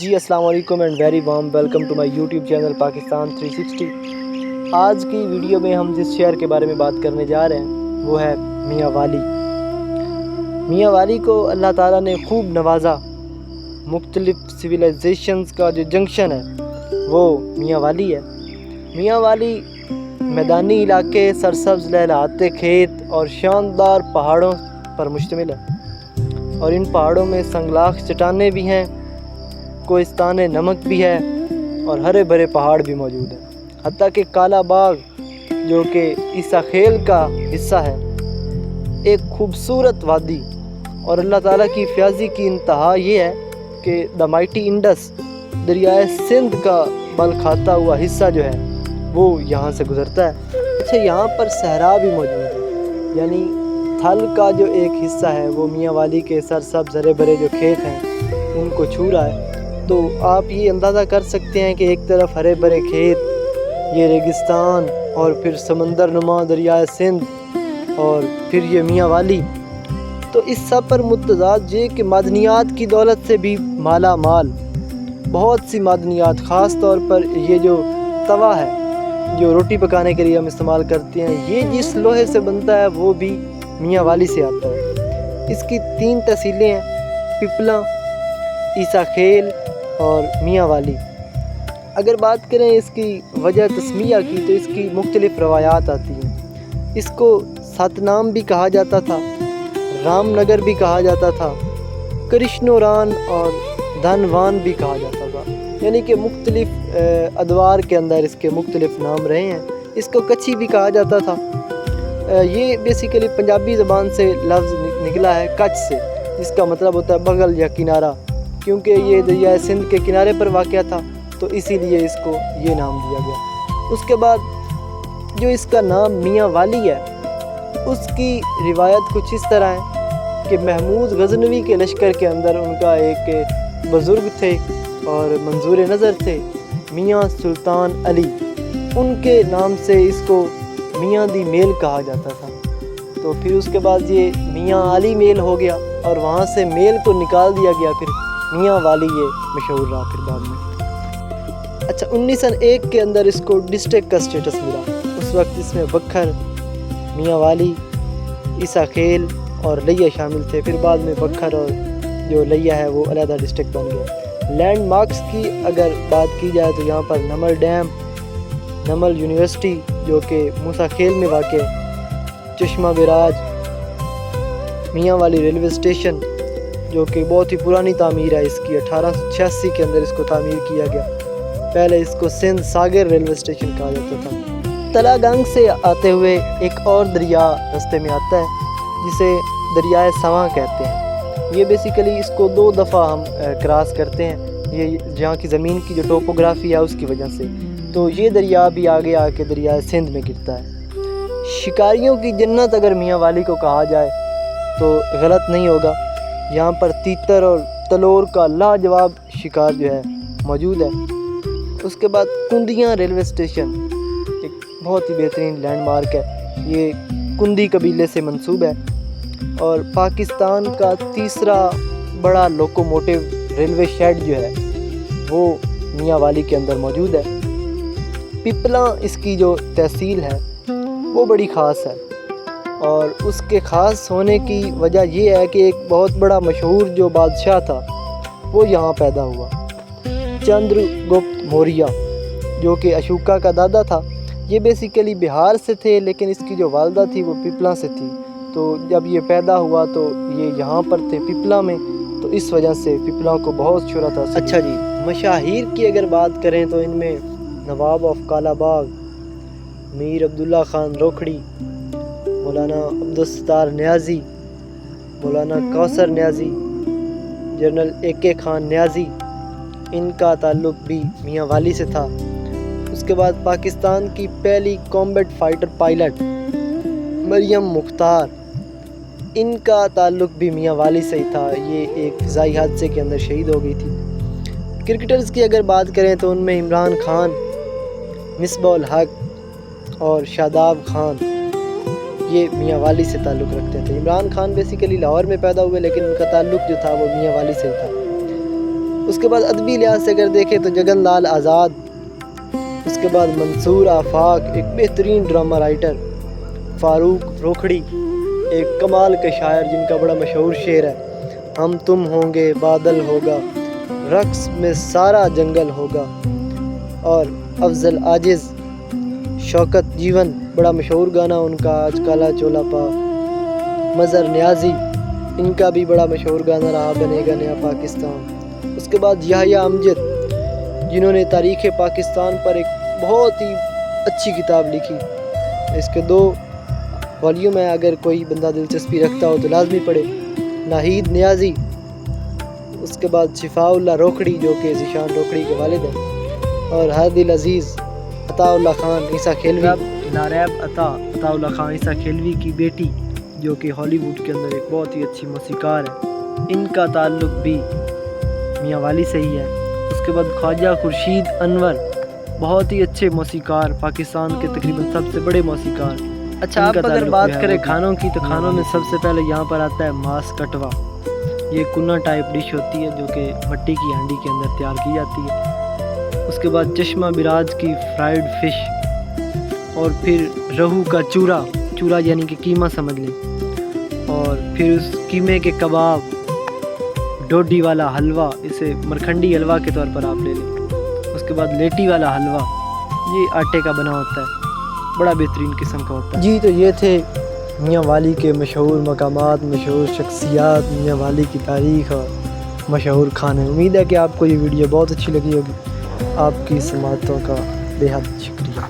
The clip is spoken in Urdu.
جی السلام علیکم and very warm welcome to my YouTube channel Pakistan 360۔ آج کی ویڈیو میں ہم جس شہر کے بارے میں بات کرنے جا رہے ہیں وہ ہے میاں والی۔ میاں والی کو اللہ تعالیٰ نے خوب نوازا۔ مختلف سویلائزیشنز کا جو جنکشن ہے وہ میاں والی ہے۔ میاں والی میدانی علاقے، سرسبز لہلہاتے کھیت اور شاندار پہاڑوں پر مشتمل ہے، اور ان پہاڑوں میں سنگلاخ چٹانیں بھی ہیں، کوہستان نمک بھی ہے اور ہرے بھرے پہاڑ بھی موجود ہیں۔ حتیٰ کہ کالا باغ جو کہ عیسیٰ خیل کا حصہ ہے، ایک خوبصورت وادی، اور اللہ تعالیٰ کی فیاضی کی انتہا یہ ہے کہ دا مائٹی انڈس دریائے سندھ کا بل کھاتا ہوا حصہ جو ہے وہ یہاں سے گزرتا ہے۔ اچھا، یہاں پر صحرا بھی موجود ہے، یعنی تھل کا جو ایک حصہ ہے وہ میاں والی کے سرسبز ہرے بھرے جو کھیت ہیں ان کو چھو رہا ہے۔ تو آپ یہ اندازہ کر سکتے ہیں کہ ایک طرف ہرے بھرے کھیت، یہ ریگستان، اور پھر سمندر نما دریائے سندھ، اور پھر یہ میاں والی۔ تو اس سب پر متضاد یہ کہ معدنیات کی دولت سے بھی مالا مال، بہت سی معدنیات، خاص طور پر یہ جو توا ہے جو روٹی پکانے کے لیے ہم استعمال کرتے ہیں، یہ جس لوہے سے بنتا ہے وہ بھی میاں والی سے آتا ہے۔ اس کی 3 تحصیلیں ہیں: پپلا، عیسیٰ خیل اور میاں والی۔ اگر بات کریں اس کی وجہ تسمیہ کی تو اس کی مختلف روایات آتی ہیں۔ اس کو ستنام بھی کہا جاتا تھا، رام نگر بھی کہا جاتا تھا، کرشنوران اور دھنوان بھی کہا جاتا تھا، یعنی کہ مختلف ادوار کے اندر اس کے مختلف نام رہے ہیں۔ اس کو کچھی بھی کہا جاتا تھا۔ یہ بیسیکلی پنجابی زبان سے لفظ نکلا ہے کچھ سے، جس کا مطلب ہوتا ہے بغل یا کنارہ، کیونکہ یہ دریائے سندھ کے کنارے پر واقع تھا تو اسی لیے اس کو یہ نام دیا گیا۔ اس کے بعد جو اس کا نام میاں والی ہے، اس کی روایت کچھ اس طرح ہے کہ محمود غزنوی کے لشکر کے اندر ان کا ایک بزرگ تھے اور منظور نظر تھے، میاں سلطان علی، ان کے نام سے اس کو میاں دی میل کہا جاتا تھا۔ تو پھر اس کے بعد یہ میاں علی میل ہو گیا، اور وہاں سے میل کو نکال دیا گیا، پھر میاں والی یہ مشہور رہا پھر بعد میں۔ اچھا، 1901 کے اندر اس کو ڈسٹرکٹ کا سٹیٹس ملا۔ اس وقت اس میں بکھر، میاں والی، عیسیٰ خیل اور لیا شامل تھے۔ پھر بعد میں بکھر اور جو لیا ہے وہ علیحدہ ڈسٹرکٹ بن گیا۔ لینڈ مارکس کی اگر بات کی جائے تو یہاں پر نمل ڈیم، نمل یونیورسٹی جو کہ موسیٰ خیل میں واقع ہے، چشمہ براج، میاں والی ریلوے اسٹیشن جو کہ بہت ہی پرانی تعمیر ہے، اس کی 1886 کے اندر اس کو تعمیر کیا گیا۔ پہلے اس کو سندھ ساگر ریلوے اسٹیشن کہا جاتا تھا۔ تلا گنگ سے آتے ہوئے ایک اور دریا رستے میں آتا ہے جسے دریائے سواں کہتے ہیں۔ یہ بیسیکلی اس کو 2 دفعہ ہم کراس کرتے ہیں، یہ جہاں کی زمین کی جو ٹوپوگرافی ہے اس کی وجہ سے۔ تو یہ دریا بھی آگے آ کے دریائے سندھ میں گرتا ہے۔ شکاریوں کی جنت اگر میاں والی کو کہا جائے تو غلط نہیں ہوگا۔ یہاں پر تیتر اور تلور کا لاجواب شکار جو ہے موجود ہے۔ اس کے بعد کندیاں ریلوے اسٹیشن ایک بہت ہی بہترین لینڈ مارک ہے۔ یہ کندی قبیلے سے منسوب ہے، اور پاکستان کا تیسرا بڑا لوکوموٹیو ریلوے شیڈ جو ہے وہ میاں والی کے اندر موجود ہے۔ پپلا اس کی جو تحصیل ہے وہ بڑی خاص ہے، اور اس کے خاص ہونے کی وجہ یہ ہے کہ ایک بہت بڑا مشہور جو بادشاہ تھا وہ یہاں پیدا ہوا، چندر گپت موریہ، جو کہ اشوکا کا دادا تھا۔ یہ بیسیکلی بہار سے تھے، لیکن اس کی جو والدہ تھی وہ پپلا سے تھی۔ تو جب یہ پیدا ہوا تو یہ یہاں پر تھے پپلا میں، تو اس وجہ سے پپلا کو بہت شہرت حاصل۔ اچھا جی، مشاہیر کی اگر بات کریں تو ان میں نواب of Kala Bagh, Mir Abdullah Khan Rokhri, Maulana Abdul Sattar Niazi, Maulana Kausar Niazi, general اے کے خان نیازی، ان کا تعلق بھی میاں والی سے تھا۔ اس کے بعد پاکستان کی پہلی کامبیٹ فائٹر پائلٹ مریم مختار، ان کا تعلق بھی میاں والی سے ہی تھا۔ یہ ایک فضائی حادثے کے اندر شہید ہو گئی تھی۔ کرکٹرز کی اگر بات کریں تو ان میں عمران خان، مصباح الحق اور شاداب خان، یہ میاں والی سے تعلق رکھتے تھے۔ عمران خان بیسیکلی لاہور میں پیدا ہوئے، لیکن ان کا تعلق جو تھا وہ میاں والی سے تھا۔ اس کے بعد ادبی لحاظ سے اگر دیکھیں تو جگن لال آزاد، اس کے بعد منصور آفاق ایک بہترین ڈرامہ رائٹر، فاروق روکھڑی ایک کمال کے شاعر جن کا بڑا مشہور شعر ہے ہم تم ہوں گے بادل ہوگا، رقص میں سارا جنگل ہوگا، اور افضل عاجز، شوکت جیون بڑا مشہور گانا ان کا آج کالا چولا پا، مظہر نیازی ان کا بھی بڑا مشہور گانا رہا بنے گا نیا پاکستان۔ اس کے بعد یحییٰ امجد جنہوں نے تاریخ پاکستان پر ایک بہت ہی اچھی کتاب لکھی، اس کے 2 والیوم ہے، اگر کوئی بندہ دلچسپی رکھتا ہو تو لازمی پڑھے۔ ناہید نیازی، اس کے بعد شفاء اللہ روکھڑی جو کہ ذیشان روکھڑی کے والد ہیں، اور ہادی العزیز، عطا اللہ خان عیسیٰ کھیلوی، ناریب عطا اللہ خان عیسیٰ کھیلوی کی بیٹی جو کہ ہالی ووڈ کے اندر ایک بہت ہی اچھی موسیقار ہے، ان کا تعلق بھی میاں والی سے ہی ہے۔ اس کے بعد خواجہ خورشید انور بہت ہی اچھے موسیقار، پاکستان کے تقریباً سب سے بڑے موسیقار۔ اچھا آپ اگر بات کریں کھانوں کی تو کھانوں میں سب سے پہلے یہاں پر آتا ہے ماس کٹوا، یہ کنہ ٹائپ ڈش ہوتی ہے جو کہ مٹی کی ہانڈی کے اندر تیار کی جاتی ہے۔ اس کے بعد چشمہ براج کی فرائیڈ فش، اور پھر رہو کا چورا یعنی کہ قیمہ سمجھ لیں، اور پھر اس قیمے کے کباب، ڈوڈی والا حلوہ، اسے مرکھنڈی حلوہ کے طور پر آپ لے لیں۔ اس کے بعد لیٹی والا حلوہ، یہ آٹے کا بنا ہوتا ہے، بڑا بہترین قسم کا ہوتا ہے۔ جی تو یہ تھے میاں والی کے مشہور مقامات، مشہور شخصیات، میاں والی کی تاریخ اور مشہور کھانے۔ امید ہے کہ آپ کو یہ ویڈیو بہت اچھی لگی ہوگی۔ آپ کی سماعتوں کا بے حد شکریہ۔